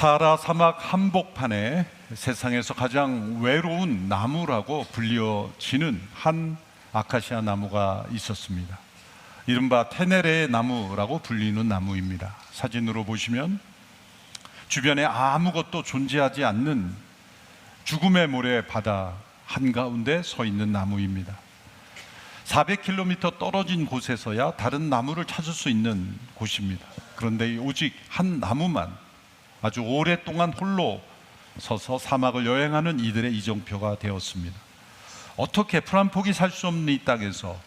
사하라 사막 한복판에 세상에서 가장 외로운 나무라고 불려지는 한 아카시아 나무가 있었습니다. 이른바 테네레 나무라고 불리는 나무입니다. 사진으로 보시면 주변에 아무것도 존재하지 않는 죽음의 모래 바다 한가운데 서 있는 나무입니다. 400km 떨어진 곳에서야 다른 나무를 찾을 수 있는 곳입니다. 그런데 오직 한 나무만 아주 오랫동안 홀로 서서 사막을 여행하는 이들의 이정표가 되었습니다. 어떻게 풀 한 폭이 살 수 없는 이 땅에서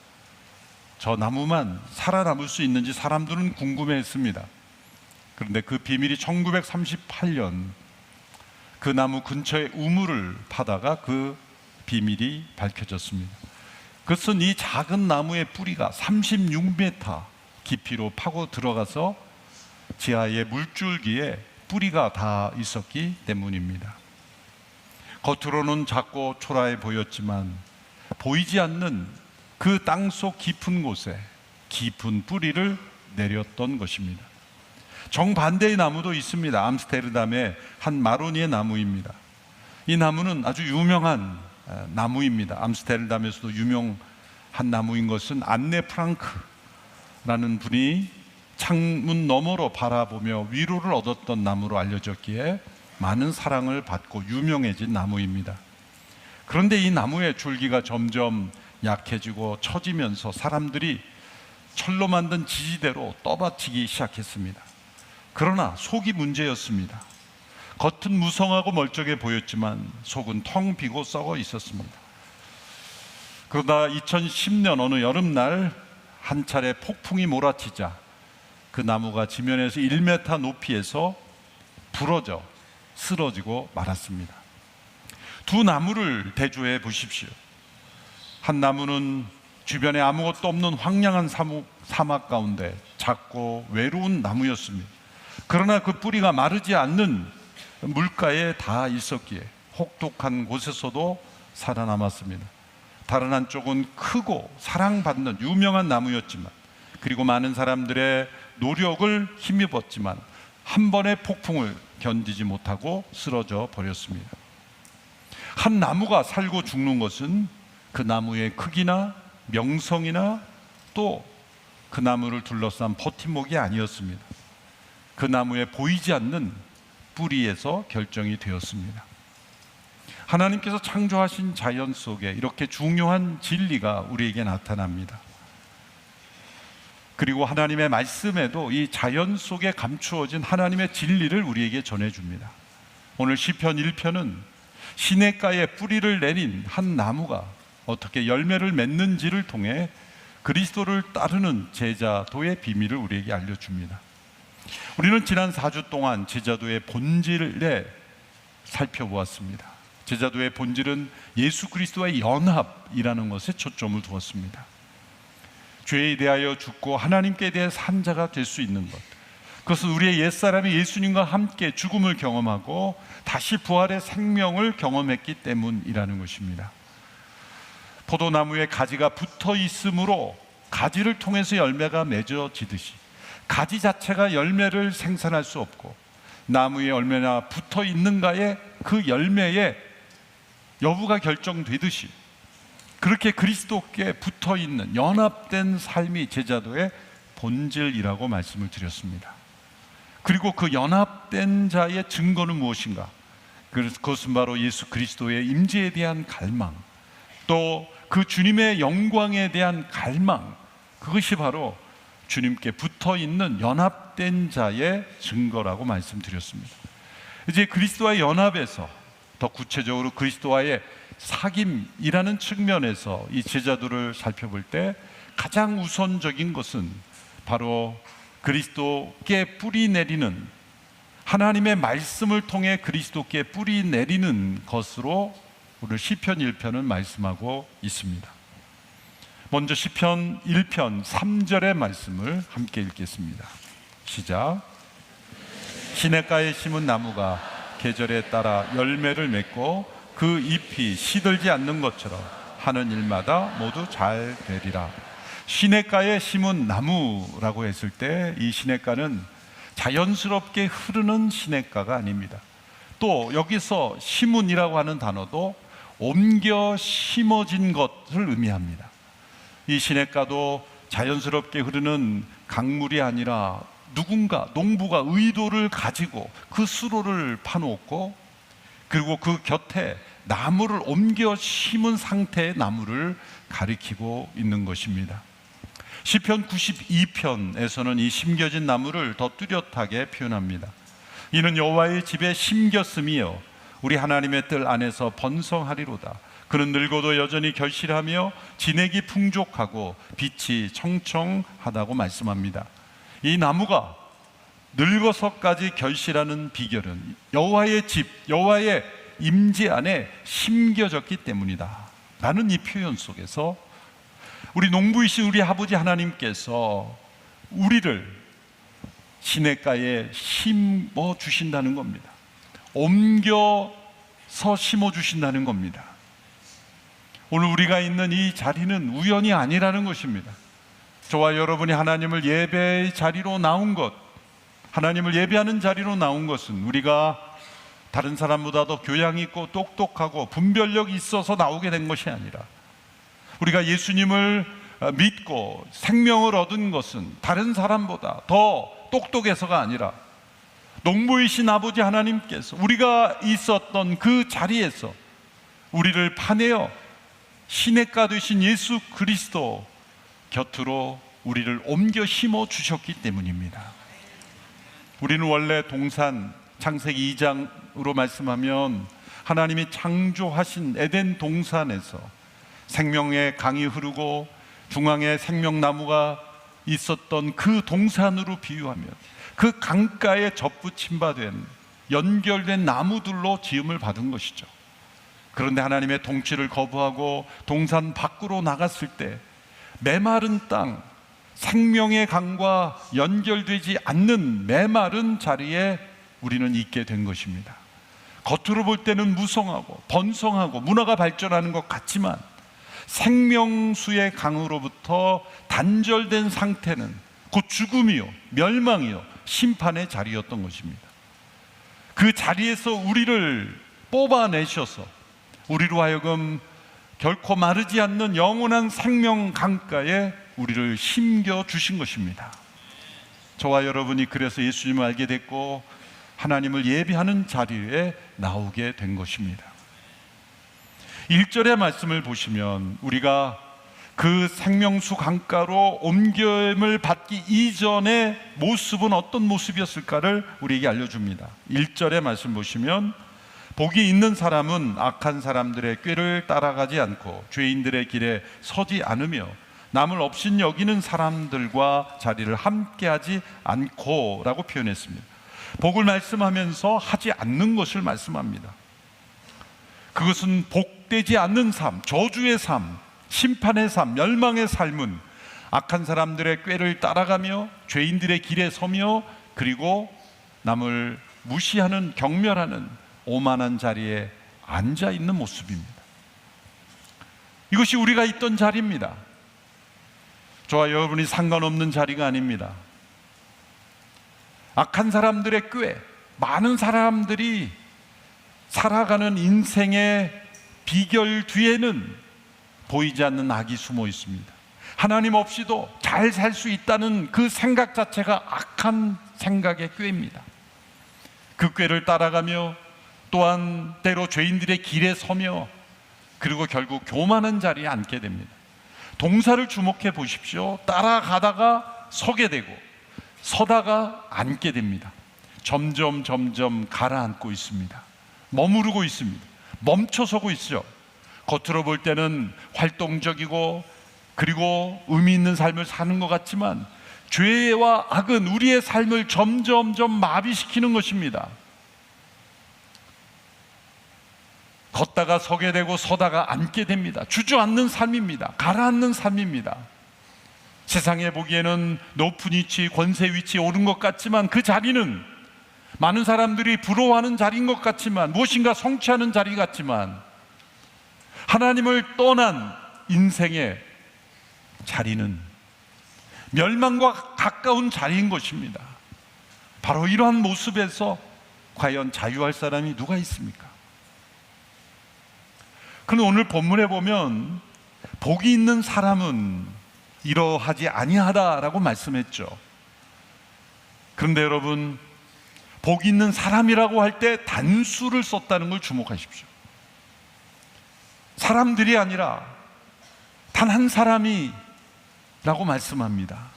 저 나무만 살아남을 수 있는지 사람들은 궁금해했습니다. 그런데 그 비밀이 1938년 그 나무 근처에 우물을 파다가 그 비밀이 밝혀졌습니다. 그것은 이 작은 나무의 뿌리가 36m 깊이로 파고 들어가서 지하의 물줄기에 뿌리가 다 있었기 때문입니다. 겉으로는 작고 초라해 보였지만 보이지 않는 그 땅속 깊은 곳에 깊은 뿌리를 내렸던 것입니다. 정반대의 나무도 있습니다. 암스테르담의 한 마로니에 나무입니다. 이 나무는 아주 유명한 나무입니다. 암스테르담에서도 유명한 나무인 것은 안네 프랑크라는 분이 창문 너머로 바라보며 위로를 얻었던 나무로 알려졌기에 많은 사랑을 받고 유명해진 나무입니다. 그런데 이 나무의 줄기가 점점 약해지고 처지면서 사람들이 철로 만든 지지대로 떠받치기 시작했습니다. 그러나 속이 문제였습니다. 겉은 무성하고 멀쩡해 보였지만 속은 텅 비고 썩어 있었습니다. 그러다 2010년 어느 여름날 한 차례 폭풍이 몰아치자 그 나무가 지면에서 1m 높이에서 부러져 쓰러지고 말았습니다. 두 나무를 대조해 보십시오. 한 나무는 주변에 아무것도 없는 황량한 사막 가운데 작고 외로운 나무였습니다. 그러나 그 뿌리가 마르지 않는 물가에 다 있었기에 혹독한 곳에서도 살아남았습니다. 다른 한쪽은 크고 사랑받는 유명한 나무였지만 그리고 많은 사람들의 노력을 힘입었지만 한 번의 폭풍을 견디지 못하고 쓰러져 버렸습니다. 한 나무가 살고 죽는 것은 그 나무의 크기나 명성이나 또 그 나무를 둘러싼 버팀목이 아니었습니다. 그 나무에 보이지 않는 뿌리에서 결정이 되었습니다. 하나님께서 창조하신 자연 속에 이렇게 중요한 진리가 우리에게 나타납니다. 그리고 하나님의 말씀에도 이 자연 속에 감추어진 하나님의 진리를 우리에게 전해줍니다. 오늘 시편 1편은 시냇가에 뿌리를 내린 한 나무가 어떻게 열매를 맺는지를 통해 그리스도를 따르는 제자도의 비밀을 우리에게 알려줍니다. 우리는 지난 4주 동안 제자도의 본질에 살펴보았습니다. 제자도의 본질은 예수 그리스도와의 연합이라는 것에 초점을 두었습니다. 죄에 대하여 죽고 하나님께 대해 산 자가 될 수 있는 것, 그것은 우리의 옛사람이 예수님과 함께 죽음을 경험하고 다시 부활의 생명을 경험했기 때문이라는 것입니다. 포도나무에 가지가 붙어 있으므로 가지를 통해서 열매가 맺어지듯이 가지 자체가 열매를 생산할 수 없고 나무에 얼마나 붙어 있는가에 그 열매의 여부가 결정되듯이 그렇게 그리스도께 붙어 있는 연합된 삶이 제자도의 본질이라고 말씀을 드렸습니다. 그리고 그 연합된 자의 증거는 무엇인가? 그것은 바로 예수 그리스도의 임재에 대한 갈망, 또 그 주님의 영광에 대한 갈망, 그것이 바로 주님께 붙어 있는 연합된 자의 증거라고 말씀드렸습니다. 이제 그리스도와의 연합에서 더 구체적으로 그리스도와의 사귐이라는 측면에서 이 제자도를 살펴볼 때 가장 우선적인 것은 바로 그리스도께 뿌리 내리는, 하나님의 말씀을 통해 그리스도께 뿌리 내리는 것으로 오늘 시편 1편은 말씀하고 있습니다. 먼저 시편 1편 3절의 말씀을 함께 읽겠습니다. 시작. 시냇가에 심은 나무가 계절에 따라 열매를 맺고 그 잎이 시들지 않는 것처럼 하는 일마다 모두 잘 되리라. 시냇가에 심은 나무라고 했을 때 이 시냇가는 자연스럽게 흐르는 시냇가가 아닙니다. 또 여기서 심은이라고 하는 단어도 옮겨 심어진 것을 의미합니다. 이 시냇가도 자연스럽게 흐르는 강물이 아니라 누군가 농부가 의도를 가지고 그 수로를 파놓고, 그리고 그 곁에 나무를 옮겨 심은 상태의 나무를 가리키고 있는 것입니다. 시편 92편에서는 이 심겨진 나무를 더 뚜렷하게 표현합니다. 이는 여호와의 집에 심겼음이요 우리 하나님의 뜰 안에서 번성하리로다. 그는 늙어도 여전히 결실하며 진액이 풍족하고 빛이 청청하다고 말씀합니다. 이 나무가 늙어서까지 결실하는 비결은 여호와의 집, 여호와의 임재 안에 심겨졌기 때문이다 라는 이 표현 속에서 우리 농부이신 우리 아버지 하나님께서 우리를 시냇가에 심어 주신다는 겁니다. 옮겨서 심어 주신다는 겁니다. 오늘 우리가 있는 이 자리는 우연이 아니라는 것입니다. 저와 여러분이 하나님을 예배의 자리로 나온 것, 하나님을 예배하는 자리로 나온 것은 우리가 다른 사람보다도 교양 있고 똑똑하고 분별력이 있어서 나오게 된 것이 아니라, 우리가 예수님을 믿고 생명을 얻은 것은 다른 사람보다 더 똑똑해서가 아니라 농부이신 아버지 하나님께서 우리가 있었던 그 자리에서 우리를 파내어 시냇가 되신 예수 그리스도 곁으로 우리를 옮겨 심어 주셨기 때문입니다. 우리는 원래 동산, 창세기 2장으로 말씀하면 하나님이 창조하신 에덴 동산에서 생명의 강이 흐르고 중앙에 생명나무가 있었던 그 동산으로 비유하면 그 강가에 접붙임 바 된 연결된 나무들로 지음을 받은 것이죠. 그런데 하나님의 통치를 거부하고 동산 밖으로 나갔을 때 메마른 땅, 생명의 강과 연결되지 않는 메마른 자리에 우리는 있게 된 것입니다. 겉으로 볼 때는 무성하고 번성하고 문화가 발전하는 것 같지만 생명수의 강으로부터 단절된 상태는 곧 죽음이요 멸망이요 심판의 자리였던 것입니다. 그 자리에서 우리를 뽑아내셔서 우리로 하여금 결코 마르지 않는 영원한 생명 강가에 우리를 심겨 주신 것입니다. 저와 여러분이 그래서 예수님을 알게 됐고 하나님을 예배하는 자리에 나오게 된 것입니다. 1절의 말씀을 보시면 우리가 그 생명수 강가로 옮김을 받기 이전의 모습은 어떤 모습이었을까를 우리에게 알려줍니다. 1절의 말씀 보시면 복이 있는 사람은 악한 사람들의 꾀를 따라가지 않고 죄인들의 길에 서지 않으며 남을 업신 여기는 사람들과 자리를 함께하지 않고 라고 표현했습니다. 복을 말씀하면서 하지 않는 것을 말씀합니다. 그것은 복되지 않는 삶, 저주의 삶, 심판의 삶, 멸망의 삶은 악한 사람들의 꾀를 따라가며 죄인들의 길에 서며 그리고 남을 무시하는 경멸하는 오만한 자리에 앉아 있는 모습입니다. 이것이 우리가 있던 자리입니다. 저와 여러분이 상관없는 자리가 아닙니다. 악한 사람들의 꾀, 많은 사람들이 살아가는 인생의 비결 뒤에는 보이지 않는 악이 숨어 있습니다. 하나님 없이도 잘 살 수 있다는 그 생각 자체가 악한 생각의 꾀입니다. 그 꾀를 따라가며 또한 때로 죄인들의 길에 서며 그리고 결국 교만한 자리에 앉게 됩니다. 동사를 주목해 보십시오. 따라가다가 서게 되고 서다가 앉게 됩니다. 점점 가라앉고 있습니다. 머무르고 있습니다. 멈춰서고 있죠. 겉으로 볼 때는 활동적이고 그리고 의미 있는 삶을 사는 것 같지만 죄와 악은 우리의 삶을 점점 마비시키는 것입니다. 걷다가 서게 되고 서다가 앉게 됩니다. 주저앉는 삶입니다. 가라앉는 삶입니다. 세상에 보기에는 높은 위치, 권세 위치에 오른 것 같지만 그 자리는 많은 사람들이 부러워하는 자리인 것 같지만 무엇인가 성취하는 자리 같지만 하나님을 떠난 인생의 자리는 멸망과 가까운 자리인 것입니다. 바로 이러한 모습에서 과연 자유할 사람이 누가 있습니까? 그런데 오늘 본문에 보면 복이 있는 사람은 이러하지 아니하다라고 말씀했죠. 그런데 여러분, 복이 있는 사람이라고 할 때 단수를 썼다는 걸 주목하십시오. 사람들이 아니라 단 한 사람이 라고 말씀합니다.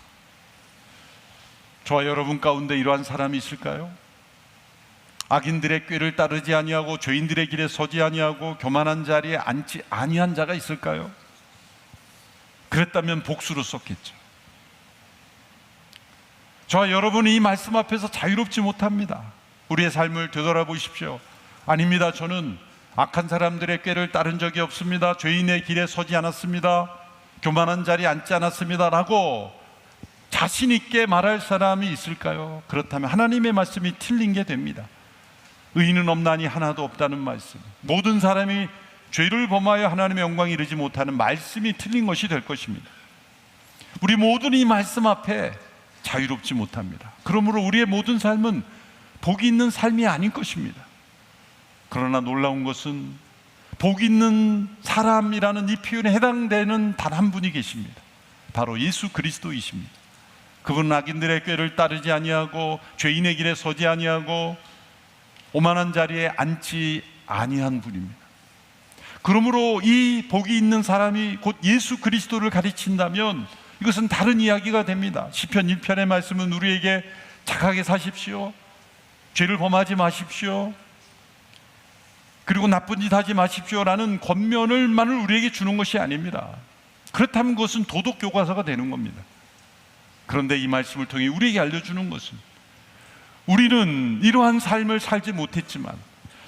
저와 여러분 가운데 이러한 사람이 있을까요? 악인들의 꾀를 따르지 아니하고 죄인들의 길에 서지 아니하고 교만한 자리에 앉지 아니한 자가 있을까요? 그랬다면 복수로 썼겠죠. 저와 여러분이 이 말씀 앞에서 자유롭지 못합니다. 우리의 삶을 되돌아보십시오. 아닙니다. 저는 악한 사람들의 꾀를 따른 적이 없습니다. 죄인의 길에 서지 않았습니다. 교만한 자리에 앉지 않았습니다 라고 자신 있게 말할 사람이 있을까요? 그렇다면 하나님의 말씀이 틀린 게 됩니다. 의인은 없나니 하나도 없다는 말씀, 모든 사람이 죄를 범하여 하나님의 영광에 이르지 못하는 말씀이 틀린 것이 될 것입니다. 우리 모두는 이 말씀 앞에 자유롭지 못합니다. 그러므로 우리의 모든 삶은 복이 있는 삶이 아닌 것입니다. 그러나 놀라운 것은 복 있는 사람이라는 이 표현에 해당되는 단 한 분이 계십니다. 바로 예수 그리스도이십니다. 그분은 악인들의 꾀를 따르지 아니하고 죄인의 길에 서지 아니하고 오만한 자리에 앉지 아니한 분입니다. 그러므로 이 복이 있는 사람이 곧 예수 그리스도를 가르친다면 이것은 다른 이야기가 됩니다. 시편 1편의 말씀은 우리에게 착하게 사십시오, 죄를 범하지 마십시오, 그리고 나쁜 짓 하지 마십시오라는 권면을만을 우리에게 주는 것이 아닙니다. 그렇다면 그것은 도덕 교과서가 되는 겁니다. 그런데 이 말씀을 통해 우리에게 알려주는 것은 우리는 이러한 삶을 살지 못했지만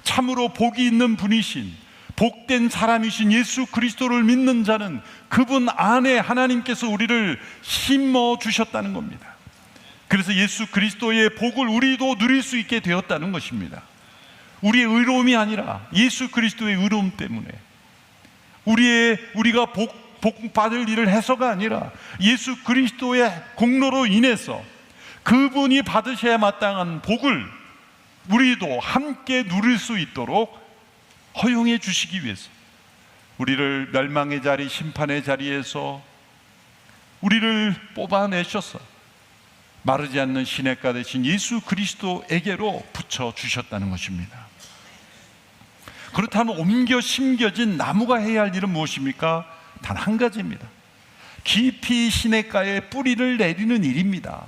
참으로 복이 있는 분이신, 복된 사람이신 예수 그리스도를 믿는 자는 그분 안에 하나님께서 우리를 심어 주셨다는 겁니다. 그래서 예수 그리스도의 복을 우리도 누릴 수 있게 되었다는 것입니다. 우리의 의로움이 아니라 예수 그리스도의 의로움 때문에, 우리가 복 받을 일을 해서가 아니라 예수 그리스도의 공로로 인해서 그분이 받으셔야 마땅한 복을 우리도 함께 누릴 수 있도록 허용해 주시기 위해서 우리를 멸망의 자리, 심판의 자리에서 우리를 뽑아내셔서 마르지 않는 시냇가 되신 예수 그리스도에게로 붙여주셨다는 것입니다. 그렇다면 옮겨 심겨진 나무가 해야 할 일은 무엇입니까? 단 한 가지입니다. 깊이 시냇가에 뿌리를 내리는 일입니다.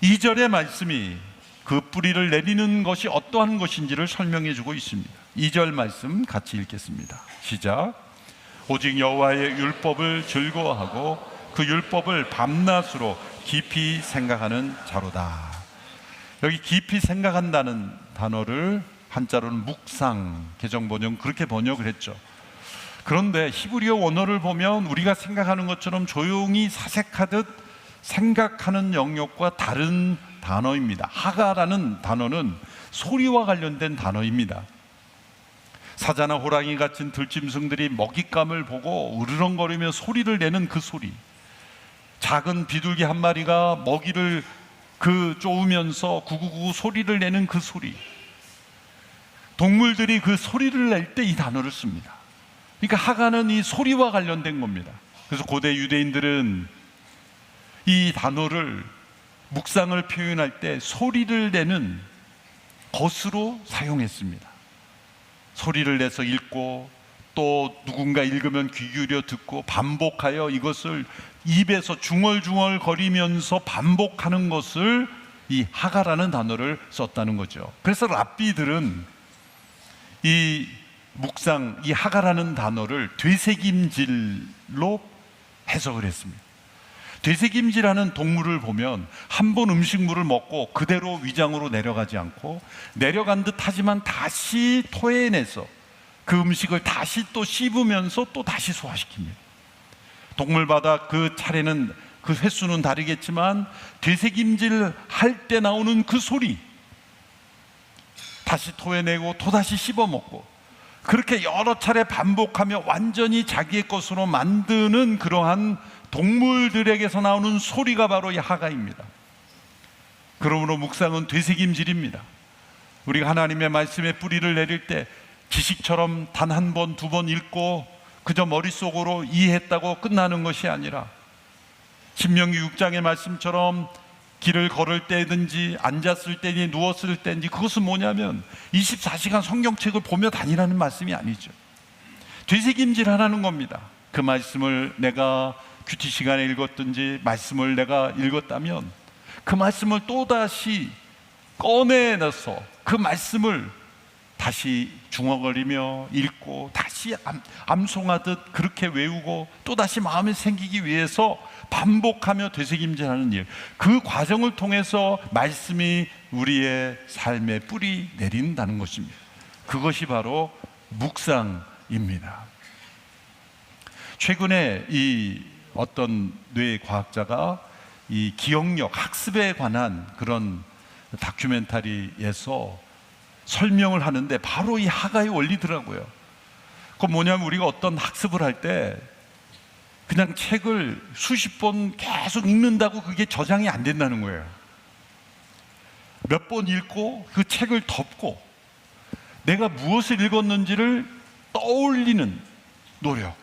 2절의 말씀이 그 뿌리를 내리는 것이 어떠한 것인지를 설명해 주고 있습니다. 2절 말씀 같이 읽겠습니다. 시작. 오직 여호와의 율법을 즐거워하고 그 율법을 밤낮으로 깊이 생각하는 자로다. 여기 깊이 생각한다는 단어를 한자로는 묵상, 개정번역 그렇게 번역을 했죠. 그런데 히브리어 원어를 보면 우리가 생각하는 것처럼 조용히 사색하듯 생각하는 영역과 다른 단어입니다. 하가라는 단어는 소리와 관련된 단어입니다. 사자나 호랑이 같은 들짐승들이 먹잇감을 보고 으르렁거리며 소리를 내는 그 소리, 작은 비둘기 한 마리가 먹이를 쪼으면서 구구구 소리를 내는 그 소리, 동물들이 그 소리를 낼 때 이 단어를 씁니다. 그러니까 하가는 이 소리와 관련된 겁니다. 그래서 고대 유대인들은 이 단어를 묵상을 표현할 때 소리를 내는 것으로 사용했습니다. 소리를 내서 읽고 또 누군가 읽으면 귀 기울여 듣고 반복하여 이것을 입에서 중얼중얼 거리면서 반복하는 것을 이 하가라는 단어를 썼다는 거죠. 그래서 랍비들은 이 묵상, 이 하가라는 단어를 되새김질로 해석을 했습니다. 되새김질하는 동물을 보면 한 번 음식물을 먹고 그대로 위장으로 내려가지 않고 내려간 듯 하지만 다시 토해내서 그 음식을 다시 또 씹으면서 또 다시 소화시킵니다. 동물마다 그 차례는, 그 횟수는 다르겠지만 되새김질 할 때 나오는 그 소리, 다시 토해내고 또다시 씹어먹고 그렇게 여러 차례 반복하며 완전히 자기의 것으로 만드는 그러한 동물들에게서 나오는 소리가 바로 이 하가입니다. 그러므로 묵상은 되새김질입니다. 우리가 하나님의 말씀에 뿌리를 내릴 때 지식처럼 단 한 번, 두 번 읽고 그저 머릿속으로 이해했다고 끝나는 것이 아니라 신명기 6장의 말씀처럼 길을 걸을 때든지 앉았을 때니 누웠을 때든지, 그것은 뭐냐면 24시간 성경책을 보며 다니라는 말씀이 아니죠. 되새김질하라는 겁니다. 그 말씀을 내가 큐티 시간에 읽었든지 말씀을 내가 읽었다면 그 말씀을 또다시 꺼내서 그 말씀을 다시 중얼거리며 읽고 다시 암송하듯 그렇게 외우고 또다시 마음에 생기기 위해서 반복하며 되새김질하는 일, 그 과정을 통해서 말씀이 우리의 삶에 뿌리 내린다는 것입니다. 그것이 바로 묵상입니다. 최근에 이 어떤 뇌과학자가 이 기억력, 학습에 관한 그런 다큐멘터리에서 설명을 하는데 바로 이 하가의 원리더라고요. 그건 뭐냐면 우리가 어떤 학습을 할 때 그냥 책을 수십 번 계속 읽는다고 그게 저장이 안 된다는 거예요. 몇 번 읽고 그 책을 덮고 내가 무엇을 읽었는지를 떠올리는 노력,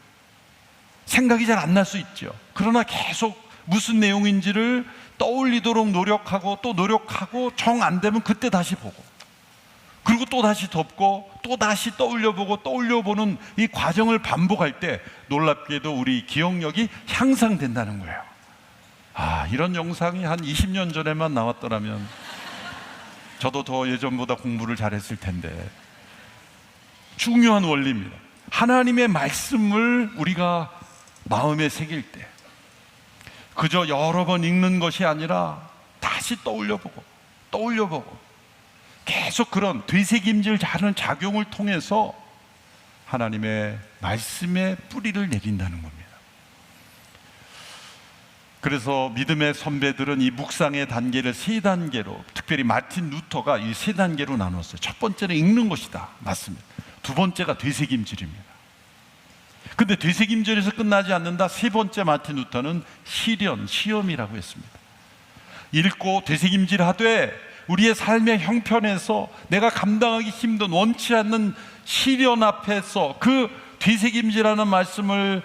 생각이 잘 안 날 수 있죠. 그러나 계속 무슨 내용인지를 떠올리도록 노력하고 또 노력하고 정 안 되면 그때 다시 보고, 그리고 또 다시 덮고 또 다시 떠올려보고 떠올려보는 이 과정을 반복할 때 놀랍게도 우리 기억력이 향상된다는 거예요. 이런 영상이 한 20년 전에만 나왔더라면 저도 더 예전보다 공부를 잘했을 텐데. 중요한 원리입니다. 하나님의 말씀을 우리가 마음에 새길 때 그저 여러 번 읽는 것이 아니라 다시 떠올려보고 계속 그런 되새김질 하는 작용을 통해서 하나님의 말씀에 뿌리를 내린다는 겁니다. 그래서 믿음의 선배들은 이 묵상의 단계를 세 단계로, 특별히 마틴 루터가 이 세 단계로 나눴어요. 첫 번째는 읽는 것이다, 맞습니다. 두 번째가 되새김질입니다. 근데 되새김질에서 끝나지 않는다. 세 번째 마틴 루터는 시험이라고 했습니다. 읽고 되새김질하되 우리의 삶의 형편에서 내가 감당하기 힘든 원치 않는 시련 앞에서 그 되새김질하는 말씀을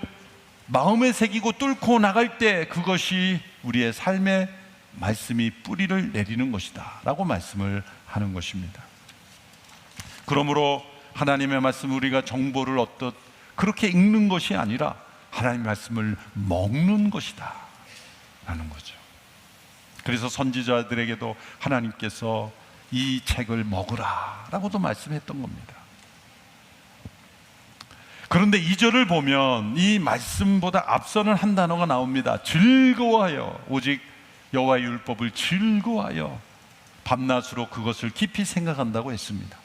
마음에 새기고 뚫고 나갈 때 그것이 우리의 삶의 말씀이 뿌리를 내리는 것이다 라고 말씀을 하는 것입니다. 그러므로 하나님의 말씀, 우리가 정보를 얻듯 그렇게 읽는 것이 아니라 하나님의 말씀을 먹는 것이다 라는 거죠. 그래서 선지자들에게도 하나님께서 이 책을 먹으라 라고도 말씀했던 겁니다. 그런데 2절을 보면 이 말씀보다 앞서는 한 단어가 나옵니다. 즐거워하여, 오직 여호와의 율법을 즐거워하여 밤낮으로 그것을 깊이 생각한다고 했습니다.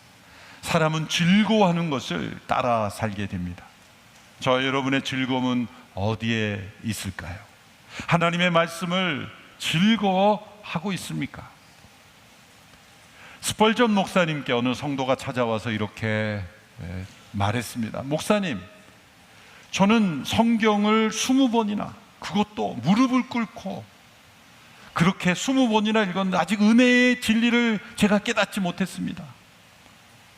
사람은 즐거워하는 것을 따라 살게 됩니다. 저 여러분의 즐거움은 어디에 있을까요? 하나님의 말씀을 즐거워하고 있습니까? 스펄전 목사님께 어느 성도가 찾아와서 이렇게 말했습니다. 목사님, 저는 성경을 20번이나, 그것도 무릎을 꿇고 그렇게 20번이나 읽었는데 아직 은혜의 진리를 제가 깨닫지 못했습니다.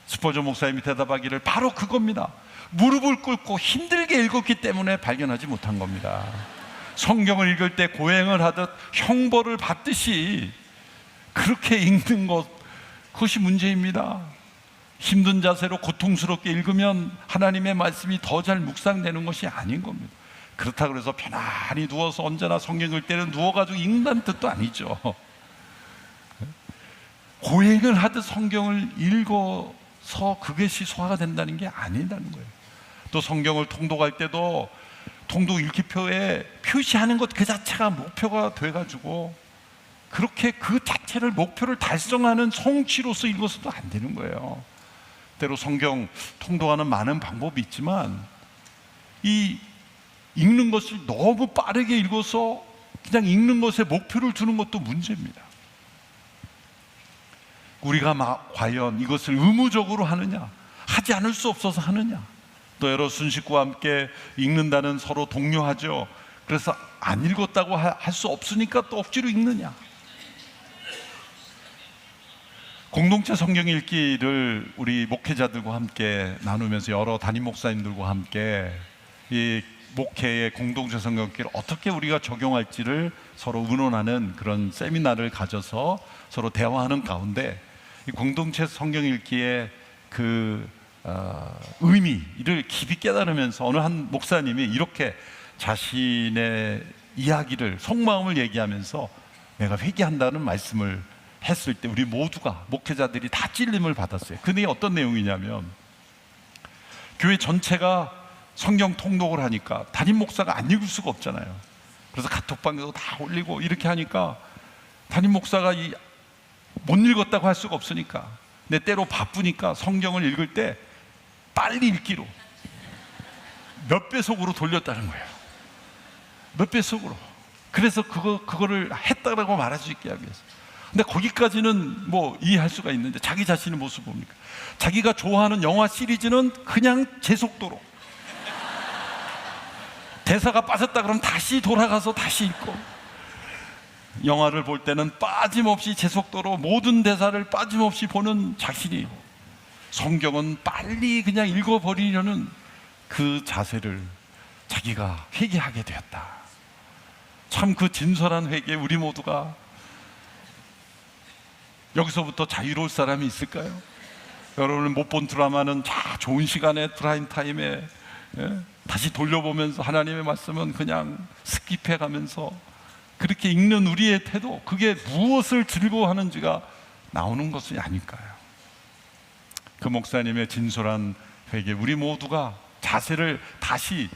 스펄전 목사님이 대답하기를 바로 그겁니다. 무릎을 꿇고 힘들게 읽었기 때문에 발견하지 못한 겁니다. 성경을 읽을 때 고행을 하듯 형벌을 받듯이 그렇게 읽는 것, 그것이 문제입니다. 힘든 자세로 고통스럽게 읽으면 하나님의 말씀이 더 잘 묵상되는 것이 아닌 겁니다. 그렇다고 해서 편안히 누워서 언제나 성경 읽을 때는 누워가지고 읽는다는 뜻도 아니죠. 고행을 하듯 성경을 읽어서 그것이 소화가 된다는 게 아니라는 거예요. 또 성경을 통독할 때도 통독 읽기표에 표시하는 것 그 자체가 목표가 돼가지고 그렇게 그 자체를 목표를 달성하는 성취로서 읽어서도 안 되는 거예요. 때로 성경 통독하는 많은 방법이 있지만 이 읽는 것을 너무 빠르게 읽어서 그냥 읽는 것에 목표를 두는 것도 문제입니다. 우리가 과연 이것을 의무적으로 하느냐, 하지 않을 수 없어서 하느냐, 또 여러 순식과 함께 읽는다는 서로 독려하죠. 그래서 안 읽었다고 할 수 없으니까 또 억지로 읽느냐. 공동체 성경 읽기를 우리 목회자들과 함께 나누면서 여러 담임 목사님들과 함께 이 목회의 공동체 성경 읽기를 어떻게 우리가 적용할지를 서로 의논하는 그런 세미나를 가져서 서로 대화하는 가운데 이 공동체 성경 읽기의 그 의미를 깊이 깨달으면서 어느 한 목사님이 이렇게 자신의 이야기를 속마음을 얘기하면서 내가 회개한다는 말씀을 했을 때 우리 모두가 목회자들이 다 찔림을 받았어요. 그 내용이 어떤 내용이냐면 교회 전체가 성경 통독을 하니까 담임 목사가 안 읽을 수가 없잖아요. 그래서 카톡방에도 다 올리고 이렇게 하니까 담임 목사가 못 읽었다고 할 수가 없으니까 근데 때로 바쁘니까 성경을 읽을 때 빨리 읽기로 몇 배속으로 돌렸다는 거예요. 몇 배속으로. 그래서 그거를 했다라고 말할 수 있게 하기 위해서. 근데 거기까지는 뭐 이해할 수가 있는데 자기 자신의 모습 봅니까? 자기가 좋아하는 영화 시리즈는 그냥 제 속도로 대사가 빠졌다 그러면 다시 돌아가서 다시 읽고, 영화를 볼 때는 빠짐없이 제 속도로 모든 대사를 빠짐없이 보는 자신이 성경은 빨리 그냥 읽어버리려는 그 자세를 자기가 회개하게 되었다. 참 그 진솔한 회개 우리 모두가 여기서부터 자유로울 사람이 있을까요? 여러분 못 본 드라마는 좋은 시간에 프라임 타임에 다시 돌려보면서 하나님의 말씀은 그냥 스킵해 가면서 그렇게 읽는 우리의 태도, 그게 무엇을 즐거워하는지가 나오는 것이 아닐까요? 그 목사님의 진솔한 회개 우리 모두가 자세를 다시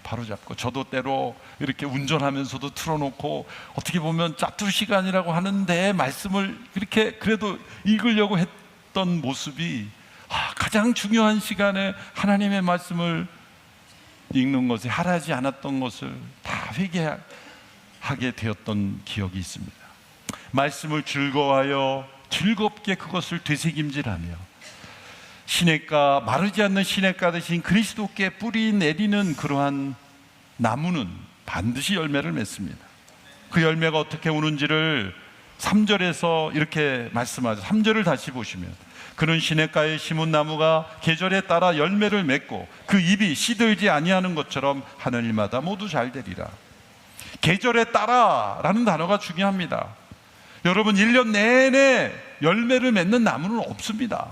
바로잡고, 저도 때로 이렇게 운전하면서도 틀어놓고 어떻게 보면 짜투 시간이라고 하는데 말씀을 그렇게 그래도 읽으려고 했던 모습이 가장 중요한 시간에 하나님의 말씀을 읽는 것에 하라지 않았던 것을 다 회개하게 되었던 기억이 있습니다. 말씀을 즐거워하여 즐겁게 그것을 되새김질하며 시냇가, 마르지 않는 시냇가 대신 그리스도께 뿌리 내리는 그러한 나무는 반드시 열매를 맺습니다. 그 열매가 어떻게 오는지를 3절에서 이렇게 말씀하죠. 3절을 다시 보시면 그는 시냇가에 심은 나무가 계절에 따라 열매를 맺고 그 잎이 시들지 아니하는 것처럼 하는 일마다 모두 잘 되리라. 계절에 따라 라는 단어가 중요합니다. 여러분 1년 내내 열매를 맺는 나무는 없습니다.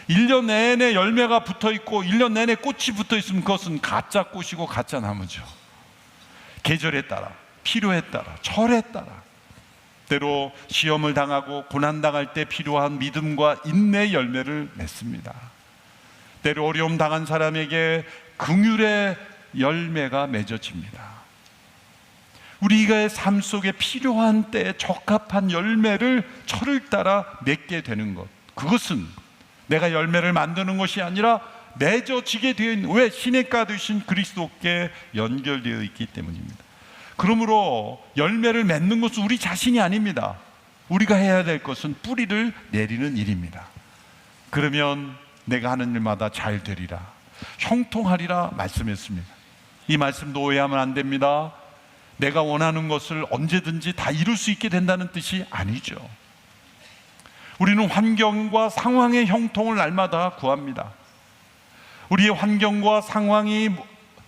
1년 내내 열매가 붙어있고 1년 내내 꽃이 붙어있으면 그것은 가짜 꽃이고 가짜 나무죠. 계절에 따라, 필요에 따라, 철에 따라, 때로 시험을 당하고 고난당할 때 필요한 믿음과 인내의 열매를 맺습니다. 때로 어려움 당한 사람에게 긍휼의 열매가 맺어집니다. 우리가 삶 속에 필요한 때에 적합한 열매를 철을 따라 맺게 되는 것, 그것은 내가 열매를 만드는 것이 아니라 맺어지게 되어 있는, 왜? 시냇가 되신 그리스도께 연결되어 있기 때문입니다. 그러므로 열매를 맺는 것은 우리 자신이 아닙니다. 우리가 해야 될 것은 뿌리를 내리는 일입니다. 그러면 내가 하는 일마다 잘 되리라, 형통하리라 말씀했습니다. 이 말씀도 오해하면 안 됩니다. 내가 원하는 것을 언제든지 다 이룰 수 있게 된다는 뜻이 아니죠. 우리는 환경과 상황의 형통을 날마다 구합니다. 우리의 환경과 상황이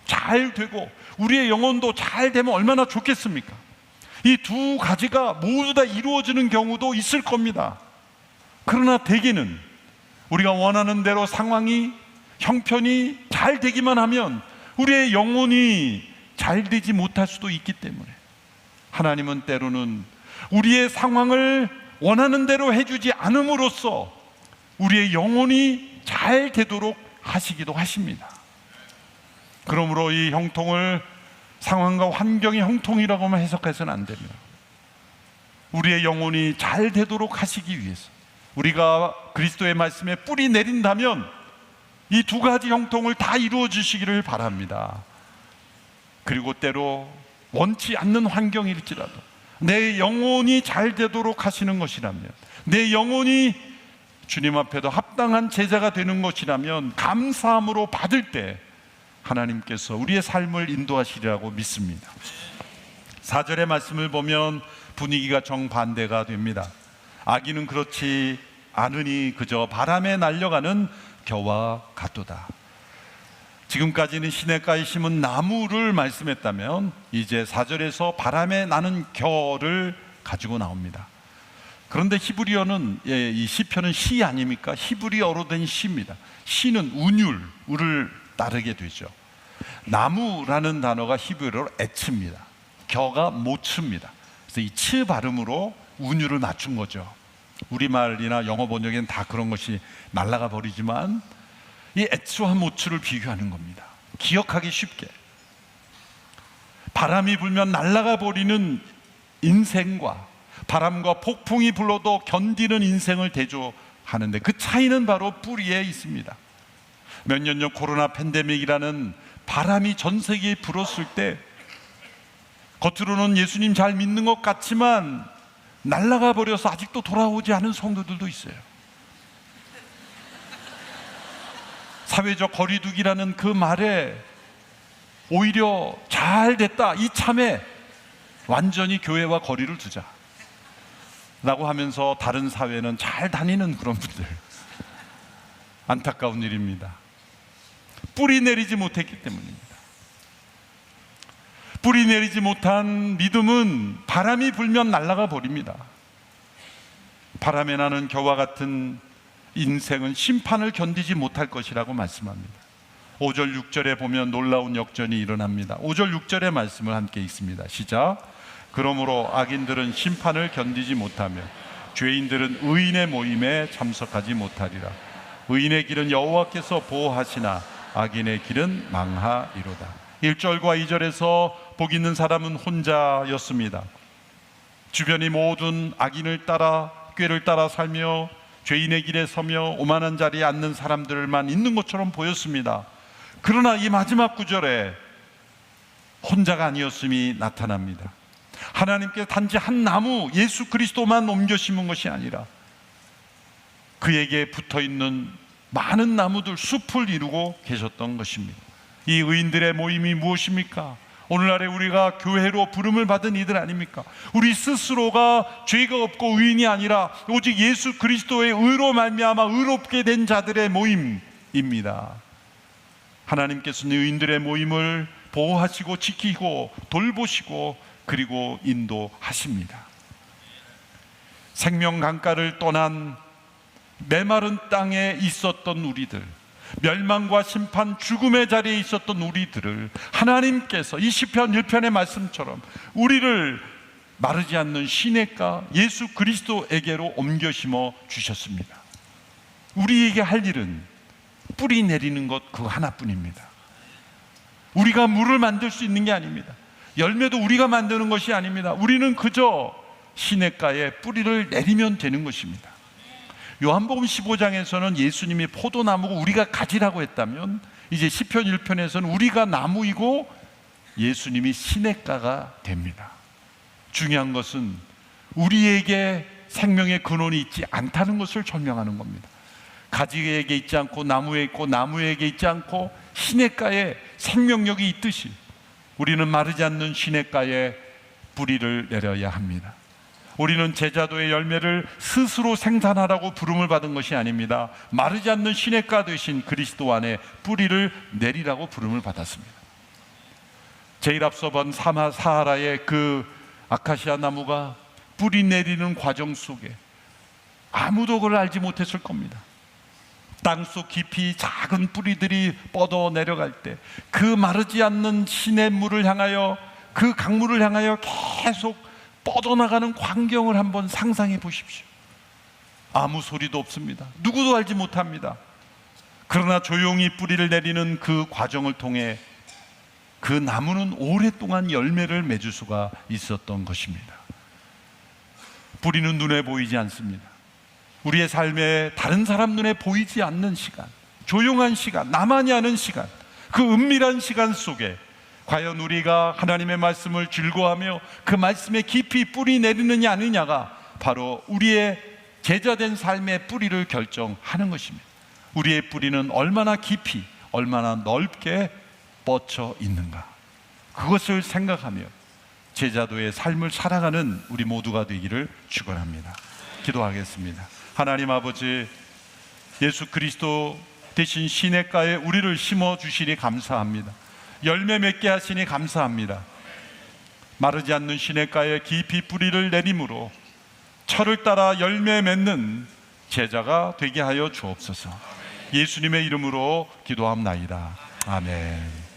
잘 되고 우리의 영혼도 잘 되면 얼마나 좋겠습니까? 이 두 가지가 모두 다 이루어지는 경우도 있을 겁니다. 그러나 대개는 우리가 원하는 대로 상황이, 형편이 잘 되기만 하면 우리의 영혼이 잘 되지 못할 수도 있기 때문에 하나님은 때로는 우리의 상황을 원하는 대로 해주지 않음으로써 우리의 영혼이 잘 되도록 하시기도 하십니다. 그러므로 이 형통을 상황과 환경의 형통이라고만 해석해서는 안 됩니다. 우리의 영혼이 잘 되도록 하시기 위해서 우리가 그리스도의 말씀에 뿌리 내린다면 이 두 가지 형통을 다 이루어 주시기를 바랍니다. 그리고 때로 원치 않는 환경일지라도 내 영혼이 잘 되도록 하시는 것이라면, 내 영혼이 주님 앞에도 합당한 제자가 되는 것이라면 감사함으로 받을 때 하나님께서 우리의 삶을 인도하시리라고 믿습니다. 4절의 말씀을 보면 분위기가 정반대가 됩니다. 아기는 그렇지 않으니 그저 바람에 날려가는 겨와 같도다. 지금까지는 시냇가에 심은 나무를 말씀했다면 이제 4절에서 바람에 나는 겨를 가지고 나옵니다. 그런데 히브리어는 이 시편은 시 아닙니까? 히브리어로 된 시입니다. 시는 운율을 따르게 되죠. 나무라는 단어가 히브리어로 에츠입니다. 겨가 모츠입니다. 그래서 이 츠 발음으로 운율을 맞춘 거죠. 우리말이나 영어 번역에는 다 그런 것이 날아가 버리지만 이 에츠와 모츠를 비교하는 겁니다. 기억하기 쉽게. 바람이 불면 날아가 버리는 인생과 바람과 폭풍이 불러도 견디는 인생을 대조하는데 그 차이는 바로 뿌리에 있습니다. 몇 년 전 코로나 팬데믹이라는 바람이 전 세계에 불었을 때 겉으로는 예수님 잘 믿는 것 같지만 날아가 버려서 아직도 돌아오지 않은 성도들도 있어요. 사회적 거리두기라는 그 말에 오히려 잘 됐다, 이참에 완전히 교회와 거리를 두자 라고 하면서 다른 사회는 잘 다니는 그런 분들, 안타까운 일입니다. 뿌리 내리지 못했기 때문입니다. 뿌리 내리지 못한 믿음은 바람이 불면 날아가 버립니다. 바람에 나는 겨와 같은 인생은 심판을 견디지 못할 것이라고 말씀합니다. 5절 6절에 보면 놀라운 역전이 일어납니다. 5절 6절의 말씀을 함께 읽습니다. 시작. 그러므로 악인들은 심판을 견디지 못하며 죄인들은 의인의 모임에 참석하지 못하리라. 의인의 길은 여호와께서 보호하시나 악인의 길은 망하리로다. 1절과 2절에서 복 있는 사람은 혼자였습니다. 주변이 모든 악인을 따라 꾀를 따라 살며 죄인의 길에 서며 오만한 자리에 앉는 사람들만 있는 것처럼 보였습니다. 그러나 이 마지막 구절에 혼자가 아니었음이 나타납니다. 하나님께서 단지 한 나무 예수 그리스도만 옮겨 심은 것이 아니라 그에게 붙어있는 많은 나무들, 숲을 이루고 계셨던 것입니다. 이 의인들의 모임이 무엇입니까? 오늘날에 우리가 교회로 부름을 받은 이들 아닙니까? 우리 스스로가 죄가 없고 의인이 아니라 오직 예수 그리스도의 의로 말미암아 의롭게 된 자들의 모임입니다. 하나님께서는 의인들의 모임을 보호하시고 지키고 돌보시고 그리고 인도하십니다. 생명 강가를 떠난 메마른 땅에 있었던 우리들, 멸망과 심판, 죽음의 자리에 있었던 우리들을 하나님께서 이 시편 1편의 말씀처럼 우리를 마르지 않는 시냇가 예수 그리스도에게로 옮겨 심어 주셨습니다. 우리에게 할 일은 뿌리 내리는 것 그 하나뿐입니다. 우리가 물을 만들 수 있는 게 아닙니다. 열매도 우리가 만드는 것이 아닙니다. 우리는 그저 시냇가에 뿌리를 내리면 되는 것입니다. 요한복음 15장에서는 예수님이 포도나무고 우리가 가지라고 했다면 이제 시편 1편에서는 우리가 나무이고 예수님이 시냇가가 됩니다. 중요한 것은 우리에게 생명의 근원이 있지 않다는 것을 설명하는 겁니다. 가지에게 있지 않고 나무에 있고 나무에게 있지 않고 시냇가에 생명력이 있듯이 우리는 마르지 않는 시냇가에 뿌리를 내려야 합니다. 우리는 제자도의 열매를 스스로 생산하라고 부름을 받은 것이 아닙니다. 마르지 않는 시냇가 되신 그리스도 안에 뿌리를 내리라고 부름을 받았습니다. 제일 앞서 본 사하라의 그 아카시아 나무가 뿌리 내리는 과정 속에 아무도 그걸 알지 못했을 겁니다. 땅속 깊이 작은 뿌리들이 뻗어 내려갈 때 그 마르지 않는 시냇물을 향하여, 그 강물을 향하여 계속 뻗어나가는 광경을 한번 상상해 보십시오. 아무 소리도 없습니다. 누구도 알지 못합니다. 그러나 조용히 뿌리를 내리는 그 과정을 통해 그 나무는 오랫동안 열매를 맺을 수가 있었던 것입니다. 뿌리는 눈에 보이지 않습니다. 우리의 삶에 다른 사람 눈에 보이지 않는 시간, 조용한 시간, 나만이 아는 시간, 그 은밀한 시간 속에 과연 우리가 하나님의 말씀을 즐거워하며 그 말씀에 깊이 뿌리 내리느냐 아니냐가 바로 우리의 제자된 삶의 뿌리를 결정하는 것입니다. 우리의 뿌리는 얼마나 깊이, 얼마나 넓게 뻗쳐 있는가, 그것을 생각하며 제자도의 삶을 살아가는 우리 모두가 되기를 축원합니다. 기도하겠습니다. 하나님 아버지, 예수 그리스도 대신 시냇가에 우리를 심어 주시니 감사합니다. 열매 맺게 하시니 감사합니다. 마르지 않는 시냇가에 깊이 뿌리를 내림으로 철을 따라 열매 맺는 제자가 되게 하여 주옵소서. 예수님의 이름으로 기도합나이다. 아멘.